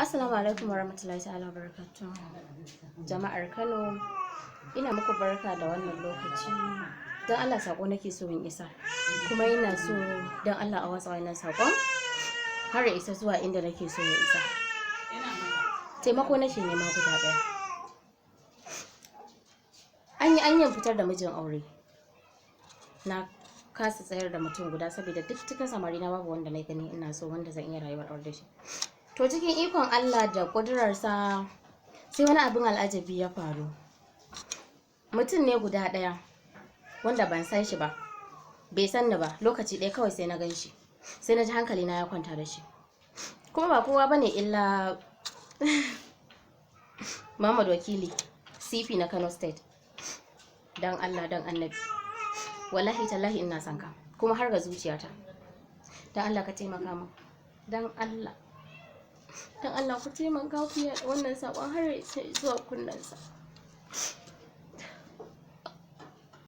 Assalamu alaikum warahmatullahi ta'ala barakatuh. Jama'ar Kano, ina muku barka da wannan lokaci. Don Allah sako nake so in isa. Kuma ina so don Allah a watsa wannan sakon har ya isa zuwa inda nake so ya isa. Taimako nake nema guda ɗaya. An yi fitar da mijin aure. Na kasa tsayar da mutum guda saboda duk cikin samari na babu wanda na gani ina so wanda zan iya rayuwar aure da shi. To cikin ikon Allah da ƙudurarsa sai wani abin al'ajabi ya faru. Mutum ne guda ɗaya wanda ban san shi ba, bai san ni ba, lokaci ɗaya kawai sai na gan shi. Sai na ji hankali na ya kwanta da shi. Kuma ba kowa bane illa Muhammad Wakili, CP na Kano State. Dan Allah dan Annabi. Wallahi tallahi ina son ka, kuma har ga zuciyata. Dan Allah ka taimaka min. Dan Allah. Dan Allah ku taimaka ku yaɗa wannan saƙon har ya zuwa kunnensa.